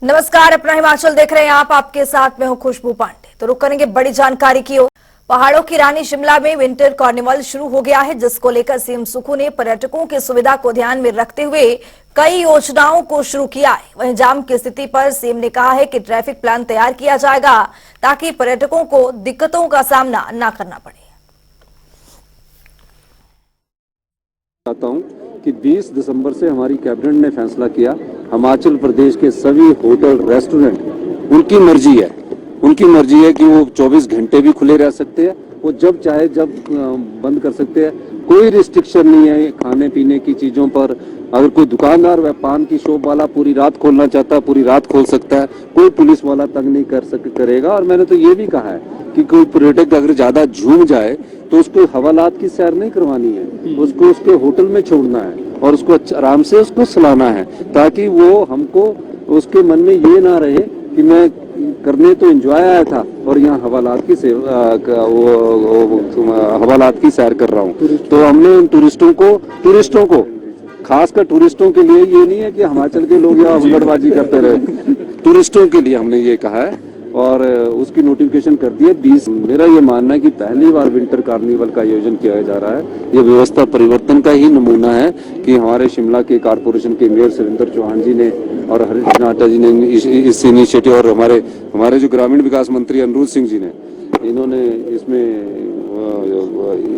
नमस्कार, अपना हिमाचल देख रहे हैं आप। आपके साथ में हूं खुशबू पांडे। तो रुक करेंगे बड़ी जानकारी की ओर। पहाड़ों की रानी शिमला में विंटर कार्निवल शुरू हो गया है, जिसको लेकर सीएम सुक्खू ने पर्यटकों की सुविधा को ध्यान में रखते हुए कई योजनाओं को शुरू किया है। वहीं जाम की स्थिति पर सीएम ने कहा है कि ट्रैफिक प्लान तैयार किया जाएगा ताकि पर्यटकों को दिक्कतों का सामना न करना पड़े। चाहता हूं कि 20 दिसंबर से हमारी कैबिनेट ने फैसला किया, हिमाचल प्रदेश के सभी होटल रेस्टोरेंट उनकी मर्जी है कि वो 24 घंटे भी खुले रह सकते हैं, वो जब चाहे जब बंद कर सकते हैं। कोई रिस्ट्रिक्शन नहीं है खाने पीने की चीजों पर। अगर कोई दुकानदार व पान की शॉप वाला पूरी रात खोलना चाहता है, पूरी रात खोल सकता है, कोई पुलिस वाला तंग नहीं करेगा। और मैंने तो ये भी कहा है कि कोई पर्यटक अगर ज्यादा झूम जाए तो उसको हवालात की सैर नहीं करवानी है, उसको उसके होटल में छोड़ना है और उसको आराम से उसको सुलाना है, ताकि वो हमको उसके मन में ये ना रहे कि मैं करने तो एंजॉय आया था और यहाँ हवालात की सैर कर रहा हूँ। तो हमने इन टूरिस्टों को खासकर टूरिस्टों के लिए, ये नहीं है कि हिमाचल के लोग यहाँ हुल्लड़बाजी करते रहे, टूरिस्टों के लिए हमने ये कहा है और उसकी नोटिफिकेशन कर दी है 20। मेरा ये मानना है कि पहली बार विंटर कार्निवल का आयोजन किया जा रहा है। ये व्यवस्था परिवर्तन का ही नमूना है कि हमारे शिमला के कारपोरेशन के मेयर सुरेंद्र चौहान जी ने और हरीश नाटा जी ने इस इनिशिएटिव, और हमारे जो ग्रामीण विकास मंत्री अनुरूध सिंह जी ने, इन्होंने इसमें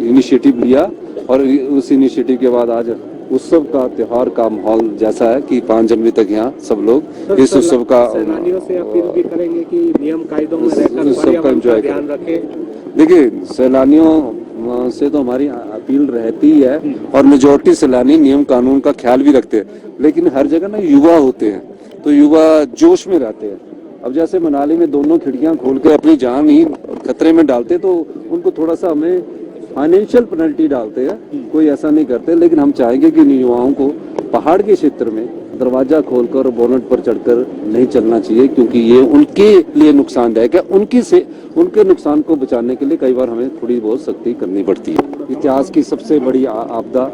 इनिशिएटिव लिया और उस इनिशिएटिव के बाद आज उत्सव का त्योहार का माहौल जैसा है कि 5 जनवरी तक यहाँ सब लोग इस उत्सव का सैलानियों से अपील भी करेंगे कि नियम कायदों में रहकर उत्सव का एंजॉय ध्यान रखें। देखिए, सैलानियों से तो हमारी अपील रहती है और मेजॉरिटी सैलानी नियम कानून का ख्याल भी रखते हैं, लेकिन हर जगह ना युवा होते हैं, तो युवा जोश में रहते हैं। अब जैसे मनाली में दोनों खिड़कियां खोल के अपनी जान ही खतरे में डालते, तो उनको थोड़ा सा हमें फाइनेंशियल पेनल्टी डालते हैं, कोई ऐसा नहीं करते। लेकिन हम चाहेंगे कि युवाओं को पहाड़ के क्षेत्र में दरवाजा खोलकर बोनट पर चढ़कर नहीं चलना चाहिए, क्योंकि ये उनके लिए नुकसानदायक है। उनके नुकसान को बचाने के लिए कई बार हमें थोड़ी बहुत सख्ती करनी पड़ती है। इतिहास की सबसे बड़ी आपदा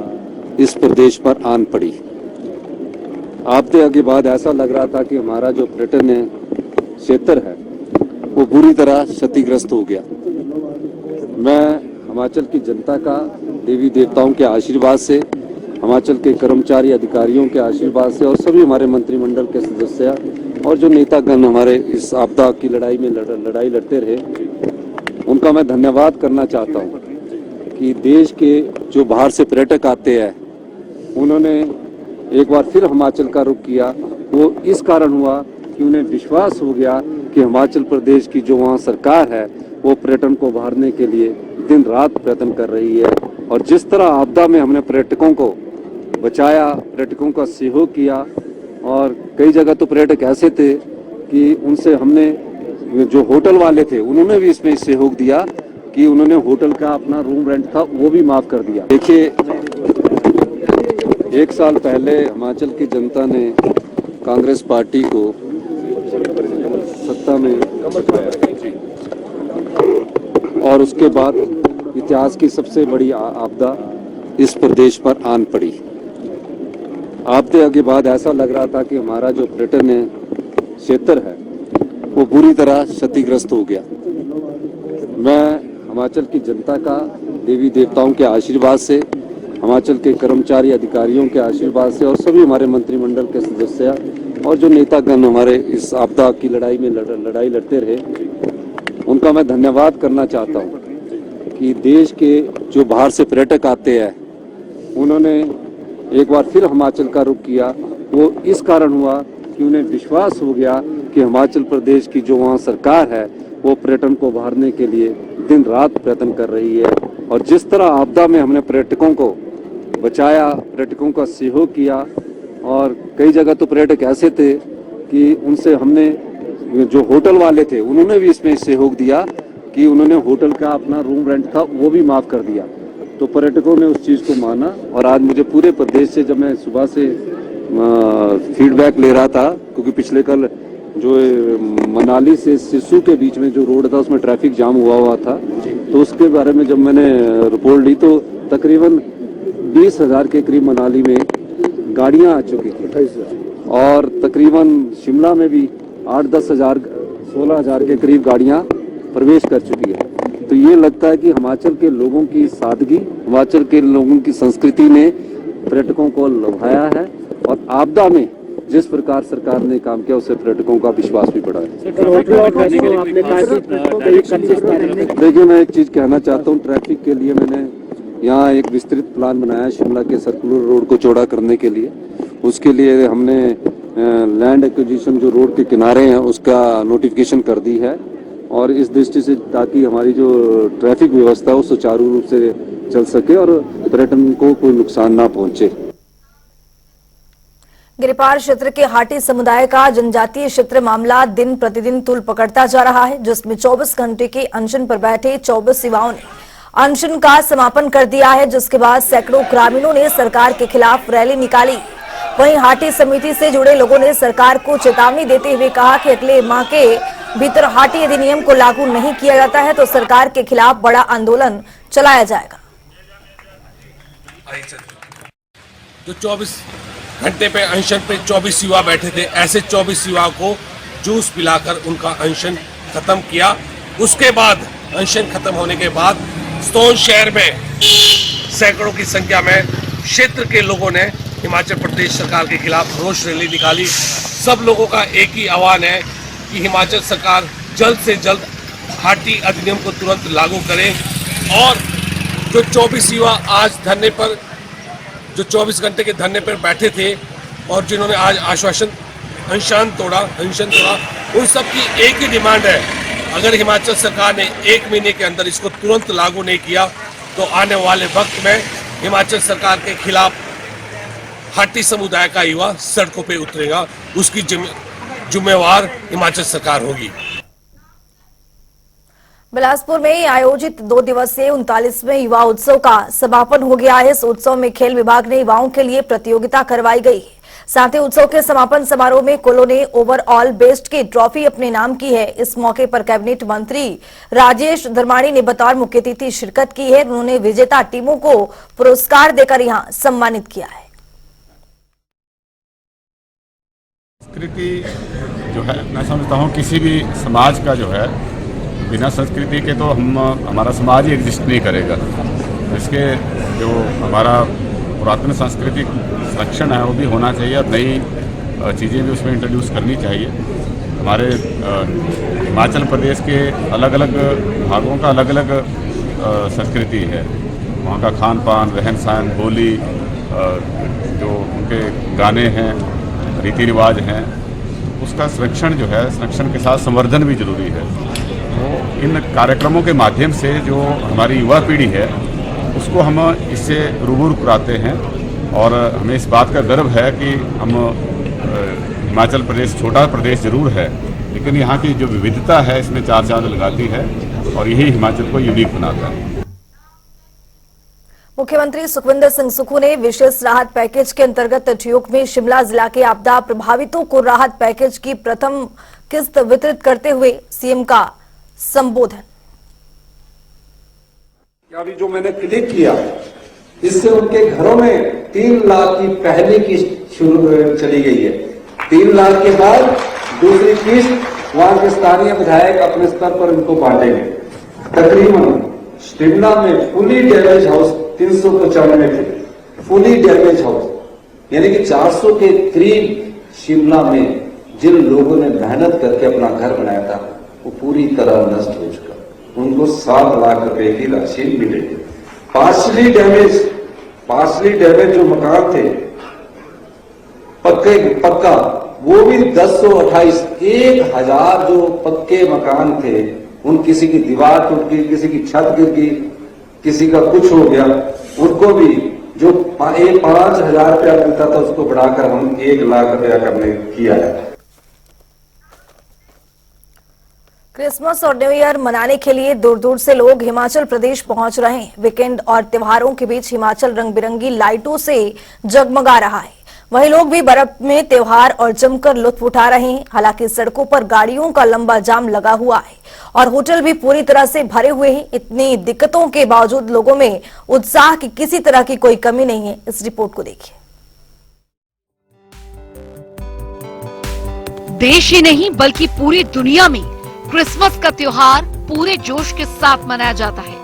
इस प्रदेश पर आन पड़ी। आपदे के बाद ऐसा लग रहा था कि हमारा जो पर्यटन क्षेत्र है वो बुरी तरह क्षतिग्रस्त हो गया। मैं हिमाचल की जनता का, देवी देवताओं के आशीर्वाद से, हिमाचल के कर्मचारी अधिकारियों के आशीर्वाद से और सभी हमारे मंत्रिमंडल के सदस्य और जो नेतागण हमारे इस आपदा की लड़ाई में लड़ाई लड़ते रहे, उनका मैं धन्यवाद करना चाहता हूं कि देश के जो बाहर से पर्यटक आते हैं, उन्होंने एक बार फिर हिमाचल का रुख किया। वो इस कारण हुआ कि उन्हें विश्वास हो गया कि हिमाचल प्रदेश की जो वहाँ सरकार है वो पर्यटन को उभारने के लिए दिन रात प्रयत्न कर रही है। और जिस तरह आपदा में हमने पर्यटकों को बचाया, पर्यटकों का सहयोग किया, और कई जगह तो पर्यटक ऐसे थे कि उनसे हमने, जो होटल वाले थे उन्होंने भी इसमें सहयोग दिया कि उन्होंने होटल का अपना रूम रेंट था वो भी माफ कर दिया। देखिए, 1 साल पहले हिमाचल की जनता ने कांग्रेस पार्टी को सत्ता में, और उसके बाद इतिहास की सबसे बड़ी आपदा इस प्रदेश पर आन पड़ी। आपदे के बाद ऐसा लग रहा था कि हमारा जो पर्यटन क्षेत्र है वो बुरी तरह क्षतिग्रस्त हो गया। मैं हिमाचल की जनता का, देवी देवताओं के आशीर्वाद से, हिमाचल के कर्मचारी अधिकारियों के आशीर्वाद से और सभी हमारे मंत्रिमंडल के सदस्य और जो नेतागण हमारे इस आपदा की लड़ाई में लड़ाई लड़ते रहे, उनका मैं धन्यवाद करना चाहता हूं कि देश के जो बाहर से पर्यटक आते हैं, उन्होंने एक बार फिर हिमाचल का रुख किया। वो इस कारण हुआ कि उन्हें विश्वास हो गया कि हिमाचल प्रदेश की जो वहाँ सरकार है वो पर्यटन को उभारने के लिए दिन रात प्रयत्न कर रही है। और जिस तरह आपदा में हमने पर्यटकों को बचाया, पर्यटकों का सहयोग किया, और कई जगह तो पर्यटक ऐसे थे कि उनसे हमने, जो होटल वाले थे उन्होंने भी इसमें सहयोग दिया कि उन्होंने होटल का अपना रूम रेंट था वो भी माफ कर दिया। तो पर्यटकों ने उस चीज़ को माना। और आज मुझे पूरे प्रदेश से, जब मैं सुबह से फीडबैक ले रहा था, क्योंकि पिछले कल जो मनाली से सिसु के बीच में जो रोड था उसमें ट्रैफिक जाम हुआ था, तो उसके बारे में जब मैंने रिपोर्ट ली तो तकरीबन 20,000 के करीब मनाली में गाड़ियां आ चुकी थी और तकरीबन शिमला में भी 8-10 हजार 16 हजार के करीब गाड़ियां प्रवेश कर चुकी है। तो ये लगता है कि हिमाचल के लोगों की सादगी, हिमाचल के लोगों की संस्कृति ने पर्यटकों को लुभाया है और आपदा में जिस प्रकार सरकार ने काम किया उससे पर्यटकों का विश्वास भी बढ़ा है। देखिए, मैं एक चीज कहना चाहता हूँ, ट्रैफिक के लिए मैंने यहाँ एक विस्तृत प्लान बनाया है शिमला के सर्कुलर रोड को चौड़ा करने के लिए। उसके लिए हमने लैंड एक्विजिशन जो रोड के किनारे हैं उसका नोटिफिकेशन कर दी है और इस दृष्टि से ताकि हमारी जो ट्रैफिक व्यवस्था है वो सुचारू रूप से चल सके और पर्यटन को कोई नुकसान ना पहुंचे। गिरिपार क्षेत्र के हाटी समुदाय का जनजातीय क्षेत्र मामला दिन प्रतिदिन तूल पकड़ता जा रहा है, जिसमें 24 घंटे के अनशन पर बैठे 24 युवाओं ने अनशन का समापन कर दिया है, जिसके बाद सैकड़ों ग्रामीणों ने सरकार के खिलाफ रैली निकाली। वहीं हाटी समिति से जुड़े लोगों ने सरकार को चेतावनी देते हुए कहा कि अगले माह के भीतर हाटी अधिनियम को लागू नहीं किया जाता है तो सरकार के खिलाफ बड़ा आंदोलन चलाया जाएगा। जो 24 घंटे पे अनशन पे 24 युवा बैठे थे, ऐसे 24 युवा को जूस पिलाकर उनका अनशन खत्म किया। उसके बाद अनशन खत्म होने के बाद सोलन शहर में सैकड़ों की संख्या में क्षेत्र के लोगों ने हिमाचल प्रदेश सरकार के खिलाफ रोष रैली निकाली। सब लोगों का एक ही आह्वान है कि हिमाचल सरकार जल्द से जल्द हाटी अधिनियम को तुरंत लागू करे और जो 24 युवा आज धरने पर, जो 24 घंटे के धरने पर बैठे थे और जिन्होंने आज अनशन तोड़ा, उन सब की एक ही डिमांड है, अगर हिमाचल सरकार ने 1 महीने के अंदर इसको तुरंत लागू नहीं किया तो आने वाले वक्त में हिमाचल सरकार के खिलाफ हाटी समुदाय का युवा सड़कों पे उतरेगा। उसकी जिम्मेवार हिमाचल सरकार होगी। बिलासपुर में आयोजित 2 दिवसीय 39वें युवा उत्सव का समापन हो गया है। इस उत्सव में खेल विभाग ने युवाओं के लिए प्रतियोगिता करवाई गई है। साथ ही उत्सव के समापन समारोह में कुल्लू ने ओवरऑल बेस्ट की ट्रॉफी अपने नाम की है। इस मौके पर कैबिनेट मंत्री राजेश धर्माणी ने बतौर मुख्य अतिथि शिरकत की है। उन्होंने विजेता टीमों को पुरस्कार देकर यहां सम्मानित किया है। संस्कृति जो है, मैं समझता हूँ किसी भी समाज का जो है, बिना संस्कृति के तो हमारा समाज ही एग्जिस्ट नहीं करेगा। इसके जो हमारा पुरातन सांस्कृतिक संरक्षण है वो भी होना चाहिए और नई चीज़ें भी उसमें इंट्रोड्यूस करनी चाहिए। हमारे हिमाचल प्रदेश के अलग अलग भागों का अलग अलग संस्कृति है। वहाँ का खान पान, रहन सहन, बोली, जो उनके गाने हैं, रीति रिवाज हैं, उसका संरक्षण जो है, संरक्षण के साथ संवर्धन भी जरूरी है। तो इन कार्यक्रमों के माध्यम से जो हमारी युवा पीढ़ी है उसको हम इससे रूबरू कराते हैं और हमें इस बात का गर्व है कि हम हिमाचल प्रदेश छोटा प्रदेश जरूर है, लेकिन यहाँ की जो विविधता है इसमें 4 चांद लगाती है और यही हिमाचल को यूनिक बनाता है। मुख्यमंत्री सुखविंदर सिंह सुक्खू ने विशेष राहत पैकेज के अंतर्गत ठियोग में शिमला जिला के आपदा प्रभावितों को राहत पैकेज की प्रथम किस्त वितरित करते हुए सीएम का संबोधन। अभी जो मैंने क्लिक किया इससे उनके घरों में 3 लाख की पहली किस्त शुरू चली गई है। 3 लाख के बाद दूसरी किस्त वहां के स्थानीय विधायक अपने स्तर पर इनको बांटेंगे। तकरीबन शिमला में फुली डैमेज हाउस 395 थे, फुली डैमेज हाउस, यानी कि 400 के करीब शिमला में जिन लोगों ने मेहनत करके अपना घर बनाया था वो पूरी तरह नष्ट हो चुका। उनको 7 लाख रुपए की राशि मिलेगी। पार्शली डैमेज जो मकान थे पक्का वो भी 1028, 1000 जो पक्के मकान थे, उन किसी की दीवार टूट गई, किसी की छत गिर गई, किसी का कुछ हो गया, उनको भी जो 5,000 रुपया मिलता था उसको बढ़ाकर हम 1 लाख रुपया करने किया है। क्रिसमस और न्यू ईयर मनाने के लिए दूर दूर से लोग हिमाचल प्रदेश पहुंच रहे हैं। वीकेंड और त्योहारों के बीच हिमाचल रंग बिरंगी लाइटों से जगमगा रहा है। वहीं लोग भी बर्फ में त्योहार और जमकर लुत्फ उठा रहे हैं। हालांकि सड़कों पर गाड़ियों का लंबा जाम लगा हुआ है और होटल भी पूरी तरह से भरे हुए हैं। इतनी दिक्कतों के बावजूद लोगों में उत्साह की किसी तरह की कोई कमी नहीं है। इस रिपोर्ट को देखिए। देश ही नहीं बल्कि पूरी दुनिया में क्रिसमस का त्योहार पूरे जोश के साथ मनाया जाता है।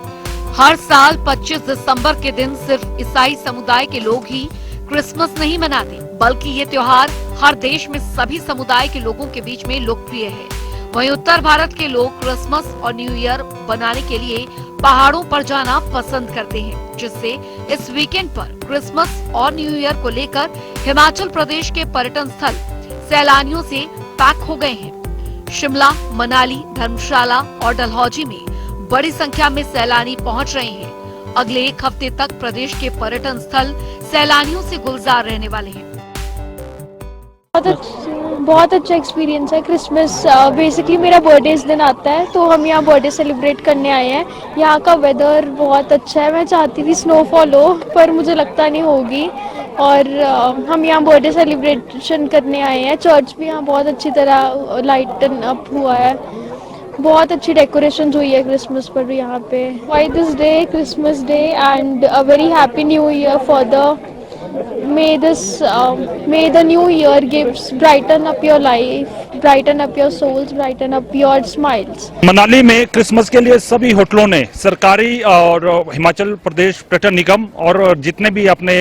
हर साल 25 दिसंबर के दिन सिर्फ ईसाई समुदाय के लोग ही क्रिसमस नहीं मनाते, बल्कि ये त्योहार हर देश में सभी समुदाय के लोगों के बीच में लोकप्रिय है। वहीं उत्तर भारत के लोग क्रिसमस और न्यू ईयर बनाने के लिए पहाड़ों पर जाना पसंद करते हैं, जिससे इस वीकेंड पर क्रिसमस और न्यू ईयर को लेकर हिमाचल प्रदेश के पर्यटन स्थल सैलानियों से पैक हो गए हैं। शिमला, मनाली, धर्मशाला और डलहौजी में बड़ी संख्या में सैलानी पहुंच रहे हैं। अगले एक हफ्ते तक प्रदेश के पर्यटन स्थल सैलानियों से गुलजार रहने वाले हैं। बहुत अच्छा एक्सपीरियंस है। क्रिसमस बेसिकली मेरा बर्थडे इस दिन आता है, तो हम यहाँ बर्थडे सेलिब्रेट करने आए हैं। यहाँ का वेदर बहुत अच्छा है। मैं चाहती थी स्नोफॉल हो, पर मुझे लगता नहीं होगी। और हम यहाँ बर्थडे सेलिब्रेशन करने आए हैं। चर्च भी यहाँ बहुत अच्छी तरह लाइटन अप हुआ है। बहुत अच्छी डेकोरेशन हुई है क्रिसमस पर भी यहाँ पे। Why this day Christmas day and a very happy new year for the may the new year gives brighten up your life, brighten up your souls, brighten up your smiles. Manali में Christmas के लिए सभी होटलों ने, सरकारी और हिमाचल प्रदेश पर्यटन निगम और जितने भी अपने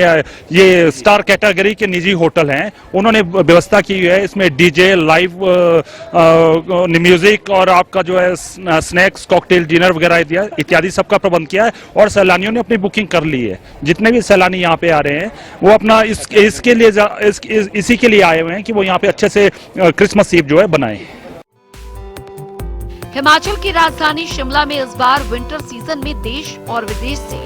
ये स्टार कैटेगरी के निजी होटल हैं, उन्होंने व्यवस्था की है। इसमें डीजे, लाइव म्यूजिक और आपका जो है स्नैक्स, कॉकटेल, डिनर वगैरह इत्यादि सबका प्रबंध किया है और सैलानियों ने अपनी बुकिंग कर ली है। जितने भी सैलानी यहाँ पे आ रहे हैं वो अपना इसी के लिए आए हुए हैं कि वो यहाँ पे अच्छे से क्रिसमस ईव जो है बनाएं। हिमाचल की राजधानी शिमला में इस बार विंटर सीजन में देश और विदेश से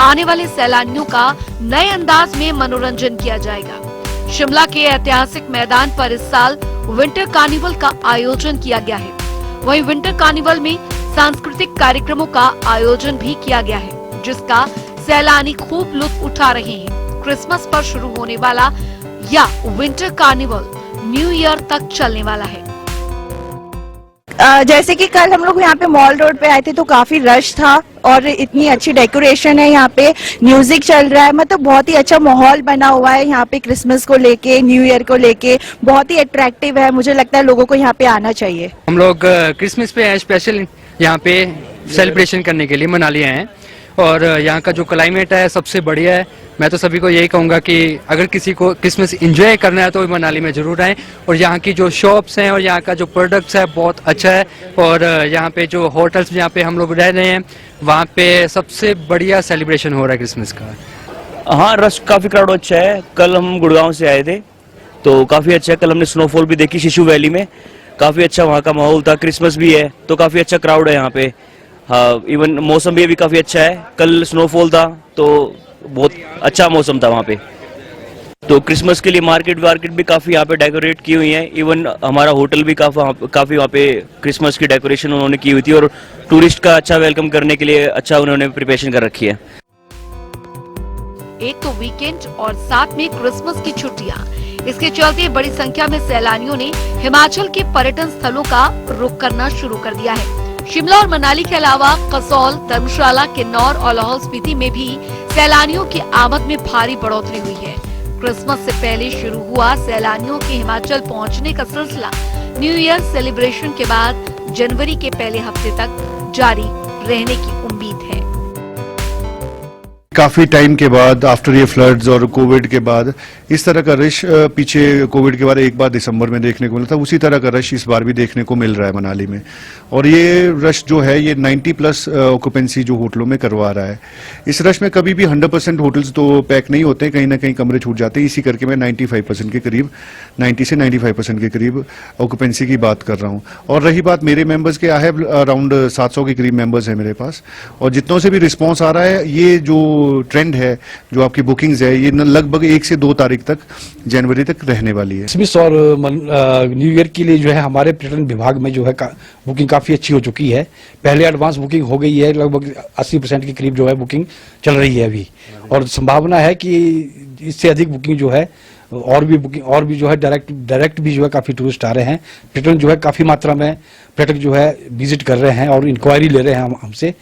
आने वाले सैलानियों का नए अंदाज में मनोरंजन किया जाएगा। शिमला के ऐतिहासिक मैदान पर इस साल विंटर कार्निवल का आयोजन किया गया है। वहीं विंटर कार्निवल में सांस्कृतिक कार्यक्रमों का आयोजन भी किया गया है, जिसका सैलानी खूब लुत्फ उठा रहे हैं। क्रिसमस पर शुरू होने वाला या विंटर कार्निवल न्यू ईयर तक चलने वाला है। जैसे कि कल हम लोग यहाँ पे मॉल रोड पे आए थे तो काफी रश था और इतनी अच्छी डेकोरेशन है। यहाँ पे म्यूजिक चल रहा है, मतलब बहुत ही अच्छा माहौल बना हुआ है यहाँ पे। क्रिसमस को लेके, न्यू ईयर को लेके बहुत ही अट्रैक्टिव है। मुझे लगता है लोगों को यहाँ पे आना चाहिए। हम लोग क्रिसमस पे स्पेशल यहाँ पे सेलिब्रेशन करने के लिए मनाली आए हैं और यहाँ का जो क्लाइमेट है सबसे बढ़िया है। मैं तो सभी को यही कहूँगा कि अगर किसी को क्रिसमस एंजॉय करना है तो मनाली में जरूर आएं। और यहाँ की जो शॉप्स हैं और यहाँ का जो प्रोडक्ट्स है बहुत अच्छा है। और यहाँ पे जो होटल्स जहाँ पे हम लोग रह रहे हैं वहाँ पे सबसे बढ़िया सेलिब्रेशन हो रहा है क्रिसमस का। हाँ, रश काफी क्राउड अच्छा है। कल हम गुड़गांव से आए थे तो काफी अच्छा है। कल हमने स्नोफॉल भी देखी शिशु वैली में, काफी अच्छा वहाँ का माहौल था। क्रिसमस भी है तो काफी अच्छा क्राउड है यहाँ पे। हाँ, इवन मौसम भी अभी काफी अच्छा है। कल स्नोफॉल था तो बहुत अच्छा मौसम था वहाँ पे। तो क्रिसमस के लिए मार्केट भी काफी यहाँ पे डेकोरेट की हुई है। इवन हमारा होटल भी काफी वहाँ पे क्रिसमस की डेकोरेशन उन्होंने की हुई थी और टूरिस्ट का अच्छा वेलकम करने के लिए अच्छा उन्होंने प्रिपरेशन कर रखी है। एक तो वीकेंड और साथ में क्रिसमस की छुट्टियां, इसके चलते बड़ी संख्या में सैलानियों ने हिमाचल के पर्यटन स्थलों का रुख करना शुरू कर दिया है। शिमला और मनाली के अलावा कसौल, धर्मशाला, किन्नौर और लाहौल स्पीति में भी सैलानियों की आमद में भारी बढ़ोतरी हुई है। क्रिसमस से पहले शुरू हुआ सैलानियों के हिमाचल पहुंचने का सिलसिला न्यू ईयर सेलिब्रेशन के बाद जनवरी के पहले हफ्ते तक जारी रहने की उम्मीद है। काफ़ी टाइम के बाद आफ्टर ये फ्लड्स और कोविड के बाद इस तरह का रश पीछे कोविड के बाद एक बार दिसंबर में देखने को मिला था, उसी तरह का रश इस बार भी देखने को मिल रहा है मनाली में। और ये रश जो है ये 90+ ऑक्यूपेंसी जो होटलों में करवा रहा है। इस रश में कभी भी 100% होटल्स तो पैक नहीं होते, कहीं ना कहीं कमरे छूट जाते हैं। इसी करके मैं 95% के करीब, 90 से 95% के करीब ऑक्यूपेंसी की बात कर रहा हूँ। और रही बात मेरे मेंबर्स के, आई हैव अराउंड 700 के करीब मेंबर्स हैं मेरे पास। और जितनों से भी रिस्पॉन्स आ रहा है, ये जो ट्रेंड है, जो आपकी बुकिंग्स है, ये लगभग 1 से 2 तारीख तक, जनवरी तक रहने वाली है। क्रिसमस और न्यू ईयर के लिए जो है हमारे पर्यटन विभाग में जो है बुकिंग काफी अच्छी हो चुकी है। पहले एडवांस बुकिंग हो गई है, लगभग 80% के करीब जो है बुकिंग चल रही है अभी। और संभावना है कि इससे अधिक बुकिंग जो है और भी जो है डायरेक्ट भी जो है काफी टूरिस्ट आ रहे हैं। पर्यटन जो है काफी मात्रा में पर्यटक जो है विजिट कर रहे हैं और इंक्वायरी ले रहे हैं हमसे।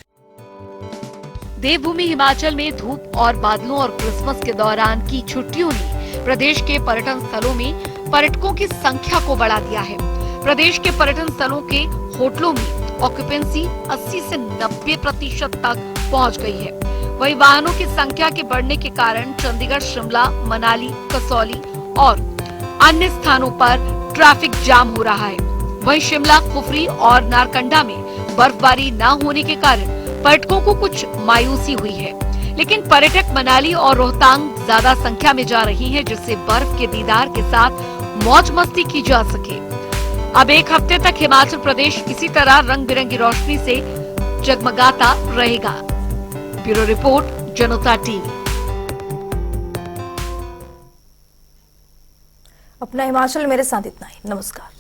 देवभूमि हिमाचल में धूप और बादलों और क्रिसमस के दौरान की छुट्टियों ने प्रदेश के पर्यटन स्थलों में पर्यटकों की संख्या को बढ़ा दिया है। प्रदेश के पर्यटन स्थलों के होटलों में ऑक्यूपेंसी 80 से 90% तक पहुंच गई है। वहीं वाहनों की संख्या के बढ़ने के कारण चंडीगढ़, शिमला, मनाली, कसौली और अन्य स्थानों पर ट्रैफिक जाम हो रहा है। वहीं शिमला, कुफरी और नारकंडा में बर्फबारी न होने के कारण पर्यटकों को कुछ मायूसी हुई है, लेकिन पर्यटक मनाली और रोहतांग ज्यादा संख्या में जा रही हैं, जिससे बर्फ के दीदार के साथ मौज मस्ती की जा सके। अब एक हफ्ते तक हिमाचल प्रदेश इसी तरह रंग बिरंगी रोशनी से जगमगाता रहेगा। ब्यूरो रिपोर्ट, जनता टीवी। अपना हिमाचल मेरे साथ इतना ही। नमस्कार।